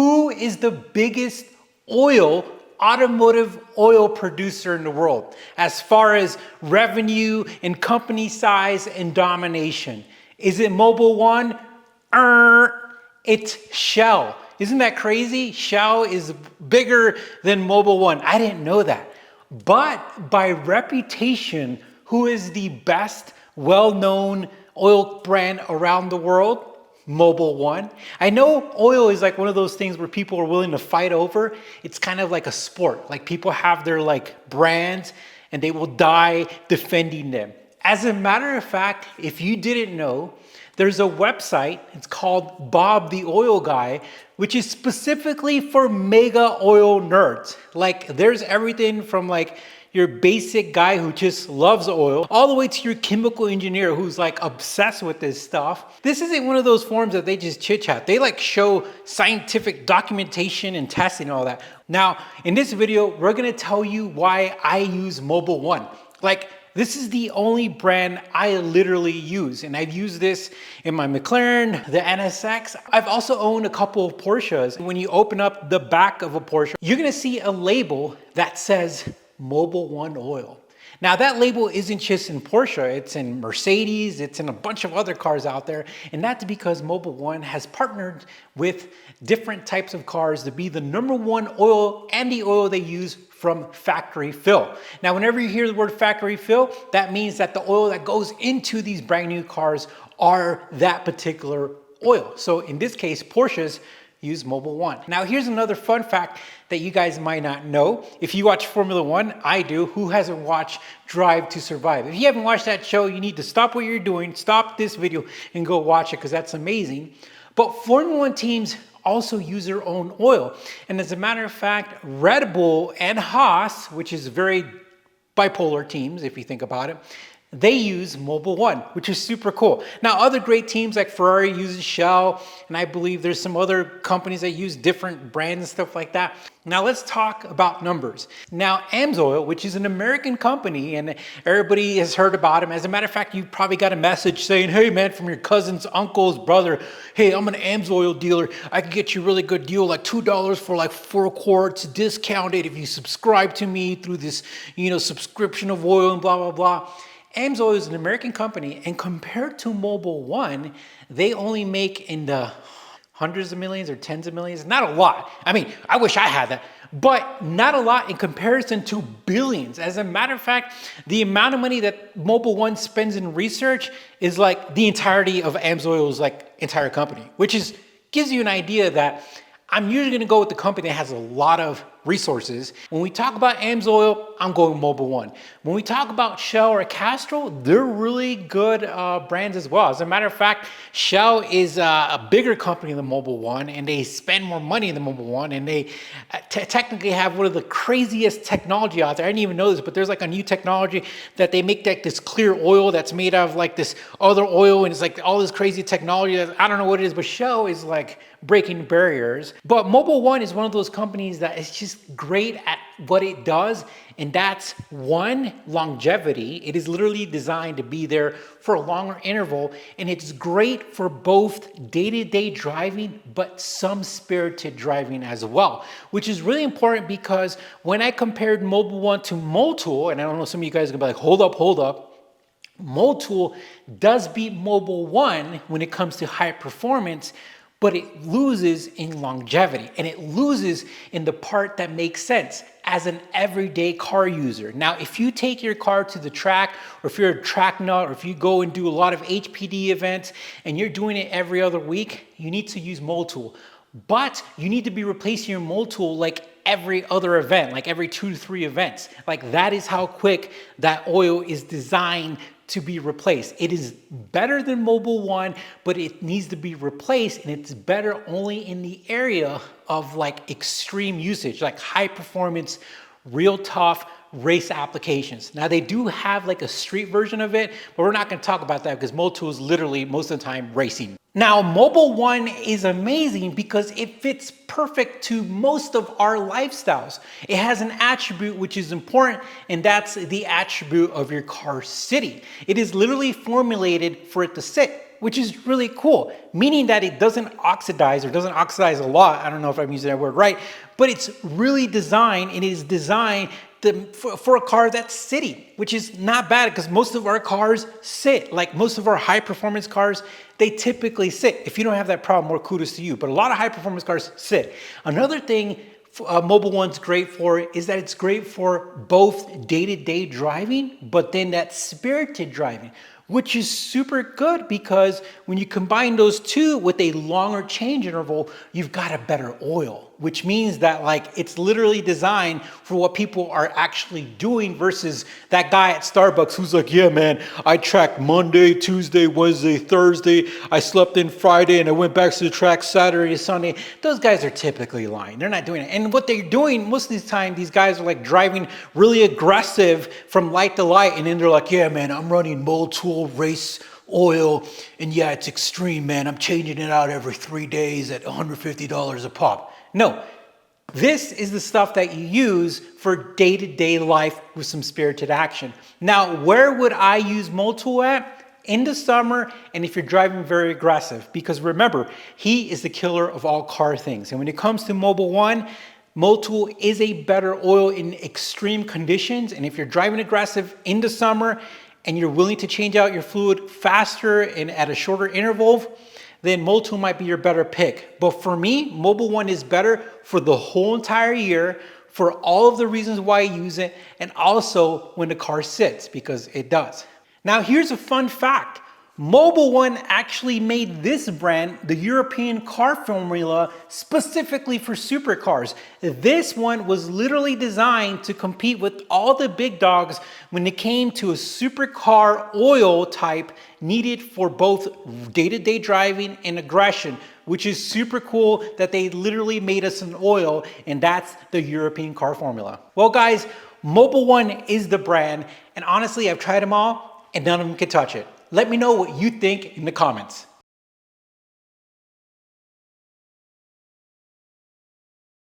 Who is the biggest automotive oil producer in the world as far as revenue and company size and domination? Is it Mobil 1? It's Shell. Isn't that crazy? Shell is bigger than Mobil 1. I didn't know that. But by reputation, who is the best well-known oil brand around the world? Mobil 1. I know oil is like one of those things where people are willing to fight over. It's kind of like a sport. Like people have their like brands and they will die defending them. As a matter of fact, if you didn't know, there's a website, it's called Bob the Oil Guy, which is specifically for mega oil nerds. Like there's everything from like your basic guy who just loves oil, all the way to your chemical engineer who's like obsessed with this stuff. This isn't one of those forums that they just chit chat. They like show scientific documentation and testing and all that. Now, in this video, we're gonna tell you why I use Mobil 1. Like, this is the only brand I literally use, and I've used this in my McLaren, the NSX. I've also owned a couple of Porsches. When you open up the back of a Porsche, you're gonna see a label that says Mobil 1 oil. Now that label isn't just in Porsche, it's in Mercedes, it's in a bunch of other cars out there. And that's because Mobil 1 has partnered with different types of cars to be the #1 oil and the oil they use from factory fill. Now, whenever you hear the word factory fill, that means that the oil that goes into these brand new cars are that particular oil. So in this case, Porsches use Mobil 1. Now here's another fun fact that you guys might not know. If you watch Formula 1, I do. Who hasn't watched Drive to Survive? If you haven't watched that show, you need to stop what you're doing, stop this video and go watch it because that's amazing. But Formula 1 teams also use their own oil. And as a matter of fact, Red Bull and Haas, which is very bipolar teams if you think about it, they use Mobil 1, which is super cool. Now, other great teams like Ferrari uses Shell, and I believe there's some other companies that use different brands and stuff like that. Now, let's talk about numbers. Now, AMSOIL, which is an American company, and everybody has heard about them. As a matter of fact, you probably got a message saying, hey man, from your cousin's uncle's brother, hey, I'm an AMSOIL dealer. I can get you a really good deal, like $2 for like 4 quarts discounted if you subscribe to me through this, subscription of oil and blah, blah, blah. AMSOIL is an American company, and compared to Mobil 1, they only make in the hundreds of millions or tens of millions. Not a lot. I mean, I wish I had that, but not a lot in comparison to billions. As a matter of fact, the amount of money that Mobil 1 spends in research is like the entirety of AMSOIL's like entire company, which is gives you an idea that I'm usually gonna go with the company that has a lot of resources. When we talk about AMSOIL, I'm going Mobil 1. When we talk about Shell or Castrol, they're really good brands as well. As a matter of fact, Shell is a bigger company than Mobil 1, and they spend more money than Mobil 1, and they technically have one of the craziest technology out there. I didn't even know this, but there's like a new technology that they make like this clear oil that's made out of like this other oil, and it's like all this crazy technology that I don't know what it is, but Shell is like breaking barriers. But Mobil 1 is one of those companies that is just great at what it does, and that's one, longevity. It is literally designed to be there for a longer interval, and it's great for both day-to-day driving, but some spirited driving as well, which is really important because when I compared Mobil 1 to Motul, and I don't know, some of you guys are gonna be like, hold up, Motul does beat Mobil 1 when it comes to high performance, but it loses in longevity, and it loses in the part that makes sense as an everyday car user. Now, if you take your car to the track, or if you're a track nut, or if you go and do a lot of HPD events and you're doing it every other week, you need to use Motul. But you need to be replacing your Motul like every other event, like every 2 to 3 events. Like that is how quick that oil is designed to be replaced. It is better than Mobil 1, but it needs to be replaced, and it's better only in the area of like extreme usage, like high performance, real tough race applications. Now they do have like a street version of it, but we're not going to talk about that because Motul is literally most of the time racing. Now, Mobil 1 is amazing because it fits perfect to most of our lifestyles. It has an attribute which is important, and that's the attribute of your car sitting. It is literally formulated for it to sit. which is really cool, meaning that it doesn't oxidize or doesn't oxidize a lot. I don't know if I'm using that word right, but it's really designed, and it is designed for a car that's sitting, which is not bad because most of our cars sit. Like most of our high performance cars, they typically sit. If you don't have that problem, more kudos to you. But a lot of high performance cars sit. Another thing Mobil 1's great for is that it's great for both day-to-day driving, but then that spirited driving, which is super good because when you combine those two with a longer change interval, you've got a better oil, which means that like it's literally designed for what people are actually doing versus that guy at Starbucks who's like, yeah, man, I tracked Monday, Tuesday, Wednesday, Thursday. I slept in Friday and I went back to the track Saturday, Sunday. Those guys are typically lying. They're not doing it. And what they're doing most of the time, these guys are like driving really aggressive from light to light. And then they're like, yeah, man, I'm running Motul race oil, and yeah, it's extreme, man. I'm changing it out every 3 days at $150 a pop. No, this is the stuff that you use for day-to-day life with some spirited action. Now, where would I use Motul at? In the summer, and if you're driving very aggressive, because remember, heat is the killer of all car things. And when it comes to Mobil 1, Motul is a better oil in extreme conditions. And if you're driving aggressive in the summer, and you're willing to change out your fluid faster and at a shorter interval, then Motul might be your better pick. But for me, Mobil 1 is better for the whole entire year for all of the reasons why I use it, and also when the car sits, because it does. Now here's a fun fact. Mobil 1 actually made this brand the European car formula specifically for supercars. This one was literally designed to compete with all the big dogs when it came to a supercar oil type needed for both day-to-day driving and aggression, which is super cool that they literally made us an oil, and that's the European car formula. Well guys, Mobil 1 is the brand, and honestly, I've tried them all and none of them can touch it. Let me know what you think in the comments.